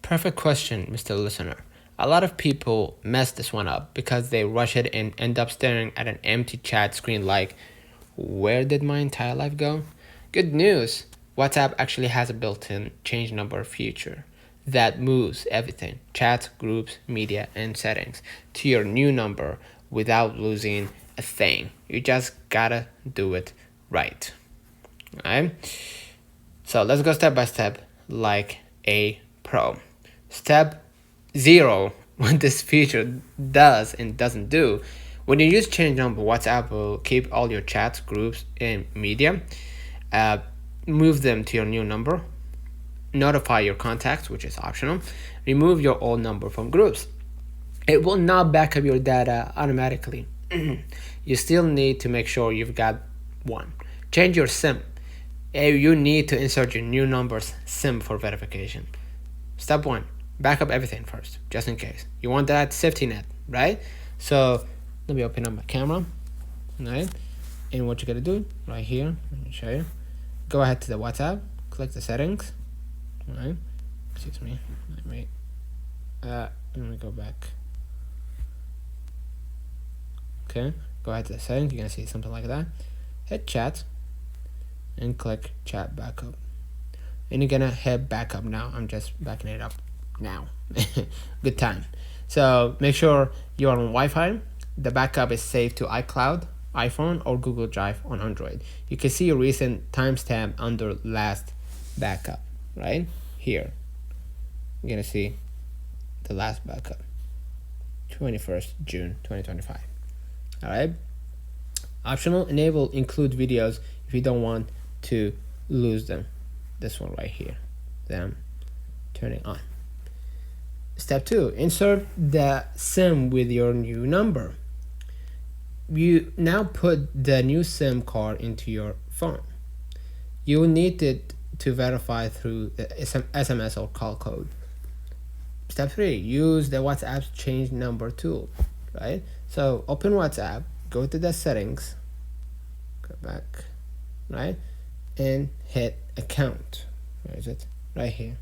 Perfect question, Mr. Listener. A lot of people mess this one up because they rush it and end up staring at an empty chat screen like, where did my entire life go? Good news! WhatsApp actually has a built-in change number feature that moves everything, chats, groups, media, and settings, to your new number without losing a thing. You just gotta do it right. Alright? So let's go step by step like a pro. Step 0, what this feature does and doesn't do. When you use change number, WhatsApp will keep all your chats, groups, and media, move them to your new number, notify your contacts, which is optional, remove your old number from groups. It will not back up your data automatically. You still need to make sure you've got one. Change your SIM. You need to insert your new number's SIM for verification. Step 1, back up everything first, just in case. You want that safety net, right? So let me open up my camera, right? And what you gotta do right here, let me show you. Go ahead to the WhatsApp, click the settings, right? Excuse me, let me go back. Okay, go ahead to the settings, you're gonna see something like that. Hit chat, and click chat backup. And you're gonna hit backup now. I'm just backing it up now. Good time. So make sure you're on Wi-Fi. The backup is saved to iCloud, iPhone, or Google Drive on Android. You can see your recent timestamp under last backup, right? Here. You're gonna see the last backup. 21st June 2025. Alright. Optional, enable include videos if you don't want to lose them. This one right here. Then turn it on. Step 2, insert the SIM with your new number. You now put the new SIM card into your phone. You will need it to verify through the SMS or call code. Step 3, use the WhatsApp's change number tool, right? So open WhatsApp, go to the settings, go back, right? And hit account. Where is it? Right here.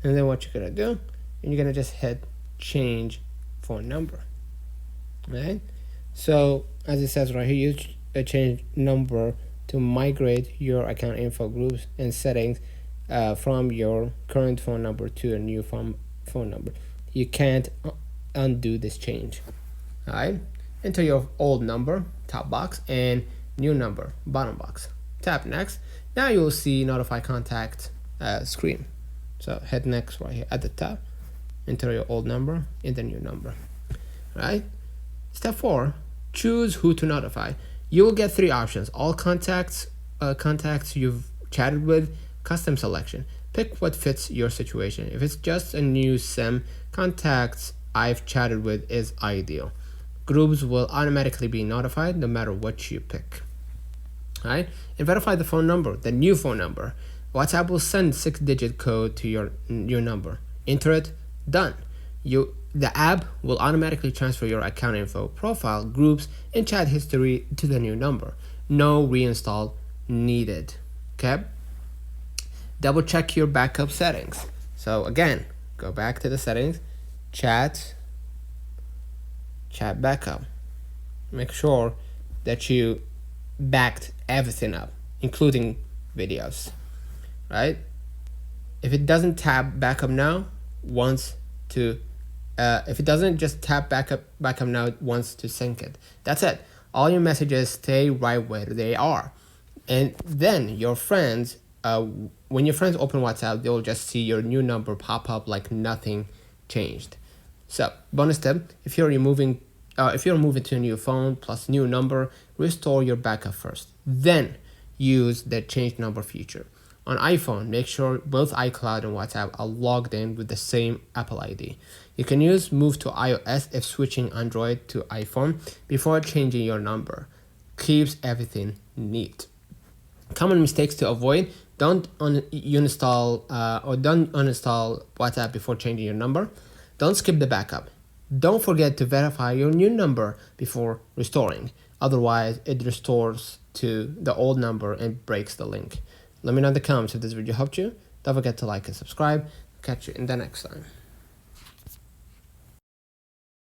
And then what you're gonna do, and you're gonna just hit change phone number, right? So as it says right here, use a change number to migrate your account info, groups, and settings from your current phone number to a new phone number. You can't undo this change. All right, enter your old number, top box, and new number, bottom box. Tap next. Now you will see notify contact screen. So hit next right here at the top. Enter your old number and the new number. Right. Step 4, choose who to notify. You will get 3 options: all contacts, contacts you've chatted with, custom selection. Pick what fits your situation. If it's just a new SIM, contacts I've chatted with is ideal. Groups will automatically be notified no matter what you pick. Right? And verify the phone number, the new phone number. WhatsApp will send 6-digit code to your number. Enter it, done. The app will automatically transfer your account info, profile, groups, and chat history to the new number. No reinstall needed. Okay? Double check your backup settings. So again, go back to the settings, chat backup. Make sure that you backed everything up, including videos, right? If it doesn't tap backup now, if it doesn't just tap backup now, it wants to sync it. That's it. All your messages stay right where they are. And then your friends, when your friends open WhatsApp, they'll just see your new number pop up like nothing changed. So bonus tip, if you're moving to a new phone plus new number, restore your backup first. Then use the change number feature. On iPhone, make sure both iCloud and WhatsApp are logged in with the same Apple ID. You can use move to iOS if switching Android to iPhone before changing your number. Keeps everything neat. Common mistakes to avoid: don't uninstall WhatsApp before changing your number. Don't skip the backup. Don't forget to verify your new number before restoring. Otherwise, it restores to the old number and breaks the link. Let me know in the comments if this video helped you. Don't forget to like and subscribe. catch you in the next time.